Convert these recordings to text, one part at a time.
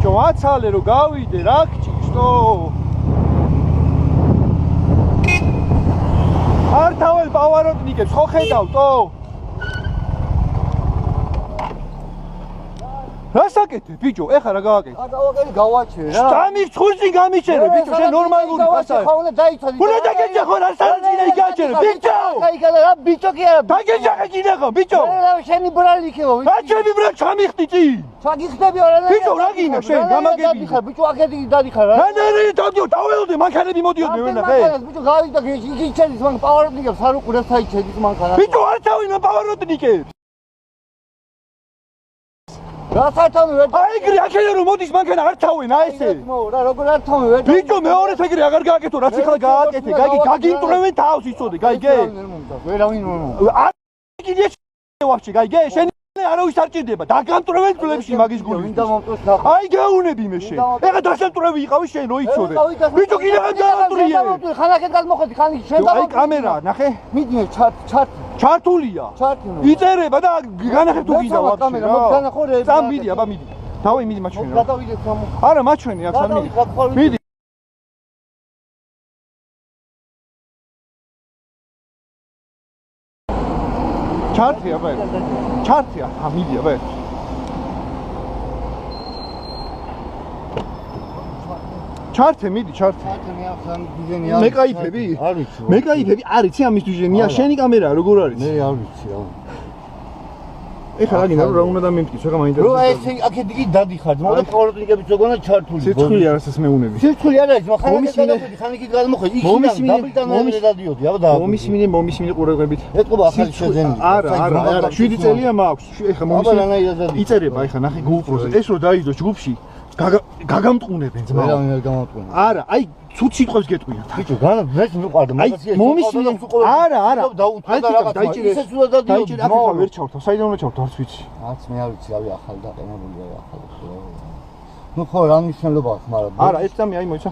ბიჭო აცალე რომ გავიდე რა გჭირს არ თაველ პავაროტნიკებს ხო ხედავთო რასაკეთებ ბიჭო ეხლა რა გავაკეთე გავაჩერე რა სამის ხურში გამიჩერე ბიჭო შენ ნორმალური ხასა უნდა დაიცოდე უნდა დაგეჯახო რა სარჯინე იგაჩერე ბიჭო გაიგალა რა ბიჭო კი არა დაგეჯახე გინახო ბიჭო რა შენი ბრალი იქნება რა ჩემი ბრალი ჩამიხდი წი ჩაგიხდები არა ბიჭო რა გინდა შენ გამაგები ხარ ბიჭო აქეთი დადიხარ რა რა დაველოდე მანქანები მოდიოდნენ ვენახე ბიჭო გავიდა გიჩერდის მან პავაროტნიკებს არ უყურებს საიჩედის მანქანა ბიჭო არ თავი მან პავაროტნიკებს რასაც ვერ აი გრი აქედან რომ მოდის მანქანა არ თავენ აი ესე რა როგორ არ თავი ვერ ბიჭო მეორეთ ეგრე აღარ გააკეთო რაც ახლა გააკეთე გაგიმტრევენ თავს იცოდე გაიგე ვერავინ არ გიდე ვაფშე გაიგე შენ არავის არ ჭირდება დაგამტრევენ ფლებში მაგის გული აი გაუნები მე შენ ეხა დასამტრევი იყავი შენ რო იცოდე ბიჭო კიდე გამტრიე ხანაკეთ გადმოხედი ხანი შენ აი კამერა ნახე მიდი ჩართულია იწერება და განახებ თუ გინდა ვაფშე რა სამ მიდი აბა მიდი დავი მიდი მაჩვენე რა არა მაჩვენე აქ სამ მიდი ჩართია აბა ჩართია მიდი აბა ჩართე მიდი ჩართე მე кайფები არ ვიცი მე кайფები არ იცი ამის დიჟენია შენი კამერაა როგორ არის მე არ ვიცი რა ეხლა რა გინდა რა უნდა დამემტკიცო რა მაინტერესებს რო ეს აქეთ იგი დადიხარ მაგრამ პავაროტნიკები ზოგონა ჩართული სიცხული არასას მეუნები სიცხული არა ის ხანიკით გადმოხედი იქიდან დადიოდი აბა მომისმინე ყურადღებით ეთყობა ახალი შეძენი არა 7 წელია მაქვს ეხლა მომისმინე იწერება ეხლა ნახე GoPro-ზე ეს რო დაიდო ჯგუფში გაგამტყუნებენ ძმა ვერავინ არ გამოტყუნა არა აი ცუც სიტყვებს გეტყვია ბიჭო განა მეც მიყვარდა მაგას მომისმინე არა დაიჭირე ისე სულ დადიოდი ახლა ვერ ჩავთავ საიდან უნდა ჩავთავ არც ვიცი არც მე არ ვიცი ავი ახალი დაყენებული ახალი ნუ ხო რა მნიშვნელობა აქვს მაგრამ არა ეს წამი აი მოიცა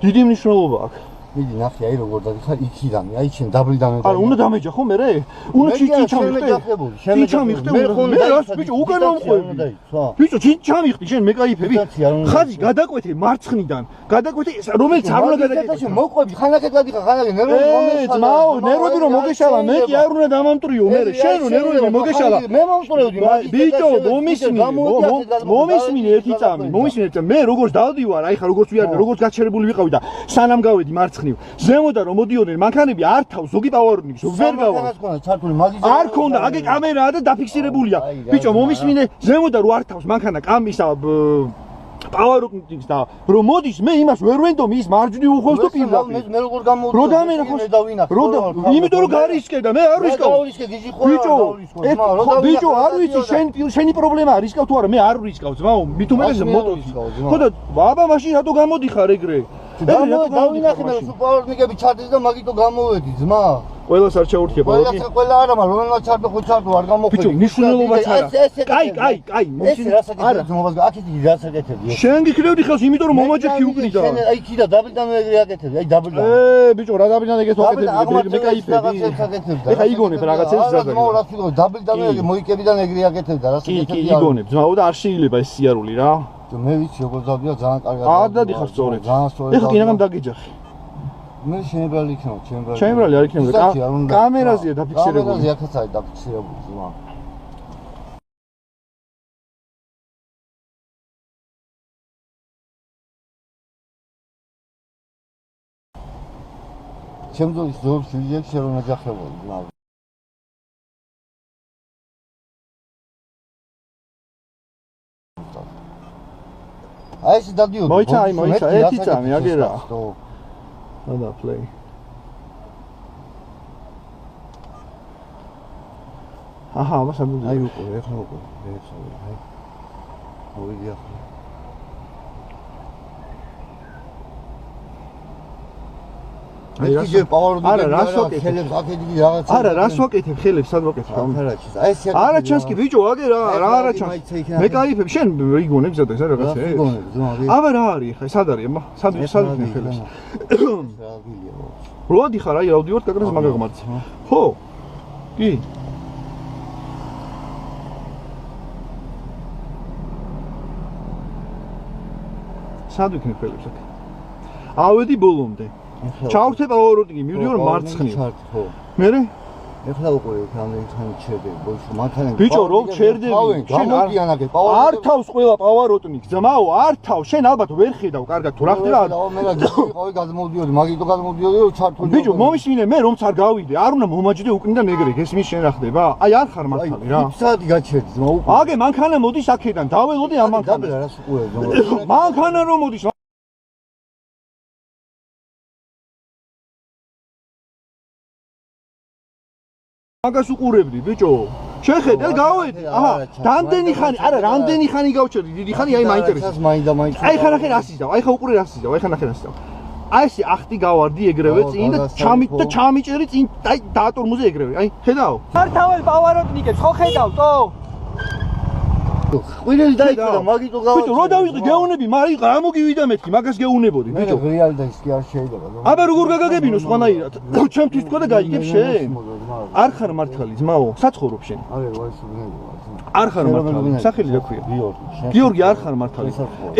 დიდი მნიშვნელობა აქვს მიდი ნახე აი როგორ დადიხარ იქიდან აი შენ დაბლიდან არა უნდა დამეჯახო მე უნდა ჩამიხდე მე რას ბიჭო უკან მომყვები ბიჭო ჩამიხდი შენ მე кайფები ხაზი გადაკვეთე მარცხნიდან გადაკვეთე რომელიც არ უნდა გადაგეკეთე მოყვები ხანაკეთ გადიხარ ხანაკეთ ნერვები ძმაო ნერვები რომ მოგეშალა მე კი არ უნდა დამამტრიო მე შენ რომ ნერვები მოგეშალა მე მომწრევდი ბიჭო მომისმინე ერთი წამი მომისმინე მე როგორც დავდივარ აი ხა როგორც ვიარდი როგორც გაჩერებული ვიყავი და სანამ გავედი მარცხნივ ზემოდან რომ მოდიოდნენ მანქანები არ თავს ზოგი პავაროტნიკს ვერ გავა არ ქონდა აგე კამერაა და დაფიქსირებულია ბიჭო მომისმინე ზემოდან რო არ თავს მანქანა კამისა პავაროტნიკს და რომ მოდის მე იმას ვერ ვენდომი ის მარჯვნივ უხოს და პირდაპირ მე როგორ გამოვიდა რო დამენახოს იმიტომ რომ გარისკე და მე არ ვისკავ ბიჭო არ ვიცი შენი პრობლემა არის რისკავ თუ არა მე არ ვისკავ ძმაო მით უმეტეს მოტოქი ხო და აბა მაშინ რატო გამოდიხარ ეგრე დავინახე მე რომ პავაროტნიკები ჩარდეს და მაგითო გამოვედი ძმა ყველას არ ჩაურთია პავაროტნიკი ყველა არა მაგრამ რომელსაც ჩარდო ხო ჩარდო არ გამოხედი ბიჭო მნიშვნელობაც არა კაი ეს რასაც ძმობას აქეთი რასაკეთებია შენ გიქნევდი ხელს იმიტომ რომ მომაჯექი უკნიდა შენ აი კიდე დაბლიდან ეგრე აკეთებდი აი დაბლიდან ბიჭო რა დაბლიდან ეგეთო აკეთებდი მე кайფები ეხა იგონებ რაღაცებს ზადარი რა თქმა უნდა დაბლიდან ეგრე მოიკებიდან ეგრე აკეთებდა რასაკეთებია კი იგონებ ძმაო და არ შეიძლება ეს სიარული რა მე ვიცი როგორ დავდია ძალიან კარგად არ დადიხარ სწორედ ეხა კინაღამ დაგეჯახე მე შენი ბრალი იქნება ჩემი ბრალი არ იქნება კამერაზეა დაფიქსირებული კამერაზე აქაც არის დაფიქსირებული ძმა ჩემს ზოგ სიუჟეტს შენ რომ ნაჯახებოდი ძმა აი ეს დადიოდი მოიცა ერთი წამი აგერა და პლეი აჰა მასამდე აი უკვე ეხლა უკვე აი მოვიდი ახლა აი არა რას ვაკეთებ არა რას ვაკეთებ ხელებს სად ვაკეთებ არა ჩანს კი ბიჭო აგე რა არა ჩანს მე кайფებ შენ იგონებ ზადა ეს რაღაცა აბა რა არის ხა სად არის აბა სად იქნება ხელებს როდი ხარ აი ავდივარ კაკრას მაგაღმართ ხო კი სად ვიქნებ ხელებს აქ? ავედი ბოლომდე. ჩავრთე პავაროტინგი, მივდივარ მარცხნივ. მერე? ეხლა უკვე რამდენი ხანი ჩერდები, ბოშო, მანქანა. ბიჭო, რო ჩერდები, გამოდიანაგე, არ თავს ყველა პავაროტინგი, ძმაო, არ თავს. შენ ალბათ ვერ ხედავ, კარგად თუ რა ხდება? მე რა გიყავი გადმოვდიოდი, მაგითო გადმოვდიოდი, რომ ჩართული. ბიჭო, მომისმინე მე რომც არ გავიდე, არ უნდა მომაჯდე უკნიდან ეგრე, გესმის შენ რა ხდება? აი არ ხარ მართალი რა. 5 საათი გაჩერდი, ძმა უკვე. აგე მანქანა მოდის აქედან, დაველოდი ამ მანქანას. დაბლა რას უყურებ, მანქანა რომ მოდის მაგას უყურებდი ბიჭო შეხედე გავედი აჰა რამდენი ხანი არა რამდენი ხანი გავჩერდი დიდი ხანი აი მაინტერესებს აი ხარ ახლა რას ისდავ აი ხა უყურე რას ისდავ აი ხან ახლა რას ისდავ აი ესე ახტი გავარდი ეგრევე წინ და ჩამიჭერი წინ აი დაატორმოზე ეგრევე აი ხედავ მართაველ პავაროტნიკებს ხო ხედავ ყვირელი დაიწყდა მაგითო გავარდი ბიჭო რო დავიწყე გეუნები მაგრამ რა მოგივიდა მეთქი მაგას გეუნებოდი ბიჭო რეალი და ის კი არ შეიძლება აბა როგორ გაგაგებინო სხვანაირად ჩემთვის თქვა და გაიგებ შენ არ ხარ მართალი ძმაო საცხოვრობ შენ არ ხარ მართალი სახელი რა ქვია გიორგი არ ხარ მართალი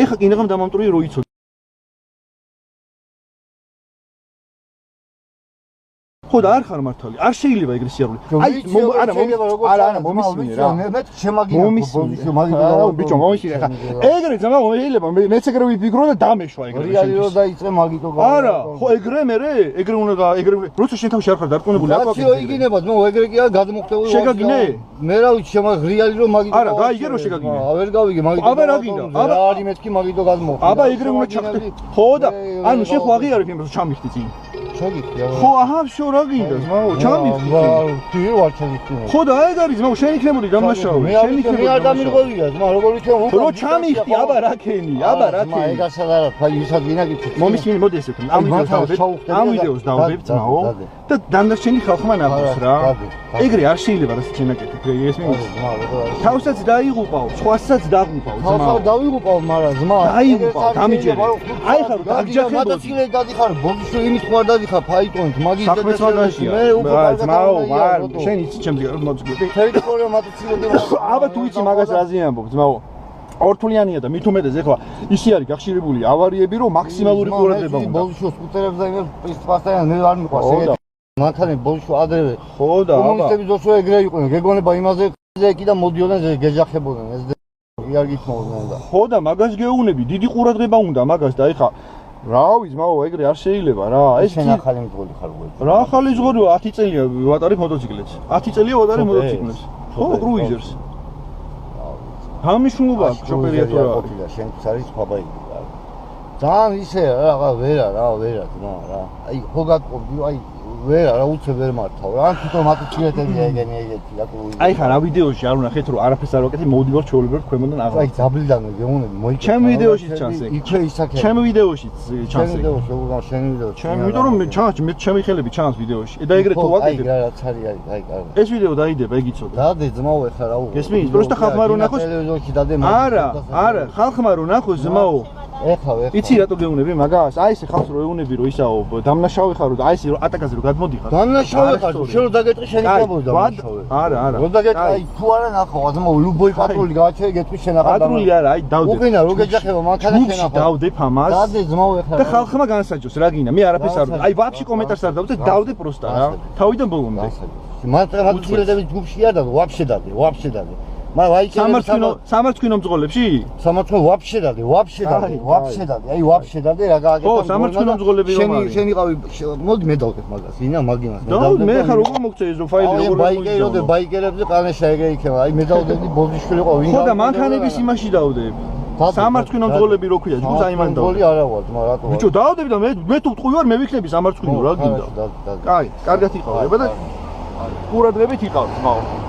ეხა კინაღამ დამამტვრიე რო იცოდი ხო და არ ხარ მართალი არ შეიძლება ეგრე სიარული აი არა მომისმინე რა მე შემაგინე ბიჭო მომისმინე ხა ეგრე ძმაო შეიძლება მეც ეგრე ვიფიქრო და დამეშვა ეგრე რეალი რო დაიწყე მაგითო არა ხო ეგრე მერე ეგრე უნდა ეგრე როცა შენ თავში არ ხარ დარწმუნებული აკვა რა იგინება ძმაო ეგრე კი არ გადმოხტებული შეგაგინე მე რა ვიცი რეალი რო მაგითო არა გაიგე რო შეგაგინე ვერ გავიგე მაგითო აბა რა გინდა აბა არის მეთქი მაგითო გადმოხტე აბა ეგრე უნდა ჩახტე ხო და ანუ შენ ხო აღიარებ იმას ჩამიხდი წინ ხო აჰა შო რა გინდა ძმაო ჩამიხდი კი ვარ ჩამიხდი ხო და ეგ არის ძმაო შენ იქნებოდი დამნაშავე შენ იქნებოდი არ დამირღვევია ძმა როგორ იქნება რო ჩამიხდი აბა რა ქენი აბა რა ქენი ეგ ასად არა ფაი ისაც გინაგით მომისმინე მოდი ესე ვქნა ამ ვიდეოს დავდებ ძმაო და დანარჩენი ხალხმა ნახოს რა ეგრე არ შეიძლება რა შენაკეთებ ეს მინდა თავსაც დაიღუპავ სხვასაც დაღუპავ ძმა დაიღუპავ მაგრამ ძმა დაიღუპავ დამიჯერე აი ხარ დაგჯახებოდი მოტოციკლე დადიხარ ბოდიშო იმით ხარ დადიხარ ფაიტონით მაგის მე უკვე ძმაო ვარ შენ იცი ჩემს მოტოციკლები თერიტორია მოტოციკლები აბა თუ იცი მაგას რაზე ამბობ ძმაო ორთულიანია და მით უმეტეს ეხლა ისე არის გახშირებული ავარიები რომ მაქსიმალური ყურადღება უნდა ბოდიშო სკუტერებს და იმებს პისტფასთან მე არ მიყვარს ეგ მანქანა ბოდიშო ადრევე ხო და აბა კომუნისტები ზუსტ ეგრე იყვნენ გეგონება იმაზე კი და მოდიოდნენ გეჯახებოდნენ ეს არ გითხოვდნენ და ხო და მაგას გეუნები დიდი ყურადღება უნდა მაგას და ეხლა რავი ძმაო ეგრე არ შეიძლება რა ეს შენ ახალი მძღოლი ხარ უკვე რა ახალი ზღორია 10 წელია ვატარებ მოტოციკლებს 10 წელია ვატარებ მოტოციკლებს ხო კრუიზერს გამიშნულობა შოპერია თუ რა შენ არის ხაბაი ძალიან ისე რა ვერა ძმა რა აი ხო გატყობდი აი ვერა რა უცებ ვერ მართავ რა თვითონ მოტოციკლები ეგენი ეგეთი რა აი ხა რა ვიდეოში არ უნახეთ რომ არაფერს არ ვაკეთებ მოვდივარ ჩაოლებებ ქვემოდან აღარ აი ძაბლიდან გეუნები მოიჭრა ჩემ ვიდეოში ჩანს ეგ იქვე ისაკე ჩემ ვიდეოში ჩანს ეგ შენ ვიდეოში ჩემ იმიტომ რომ ჩანს მე ჩემი ხელები ჩანს ვიდეოში და ეგრე თუ ვაკეთებ აი რაც არის აი კარგი ეს ვიდეო დაიდება ეგ იცოდე დადე ძმაო ეხლა რა უყურე გესმის პროსტა ხალხმა რო ნახოს ტელევიზორში დადე არა ხალხმა რო ნახოს ძმაო ეხლა იცი რატო გეუნები მაგას აი ესე ხალხს რო ეუნები რომ ისაო დამნაშავე ხარო და აი ესე ატაკაზე რო გადმოდიხარ დამნაშავე ხარ შენ რო დაგეტყვი შენ იქნებოდი დამნაშავე არა რო დაგეტყვი აი თუ არა ნახო ძმაო ლუბოი პატრული გააჩერე გეტყვი შენ აღარ პატრული არა აი დავდე უკენა რო გეჯახება მანქანა შენ ახლა დავდებ ამას დადე ძმაო ეხლა და ხალხმა განსაჯოს რა გინდა მე არაფერს არ ვდივ აი ვაფშე კომენტარს არ დავდე დავდე პროსტა რა თავიდან ბოლომდე მატემატიკელების ჯგუფში არ და ვაფშე დადე მაგრამ აი სამართლინო მძღოლებში? სამართლინო ვაფშე დადე აი ვაფშე დადე რა გააკეთა ხო სამართლინო მძღოლები რომ არის შენ იყავი მოდი მე დავკეთ მაგას ინა მაგიმას და მე ხარ როგორ მოგწე ეს ფაილი როგორ მოიგე ბაიკერებზე ყანეშა ეგრე იქნება აი მე დავდები ბოდიშვილი ყო ვინ ხო და მანქანების იმაში დავდებ სამართლინო მძღოლები რო ქვია ჯგუფს აი მან დავდებ მძღოლი არა ვარ თმა რატო ბიჭო დავდები და მე თუ ვტყვი ვარ მე ვიქნები სამართლინო რა გინდა კაი კარგად იყავ და ყურადღებით იყავ თმაო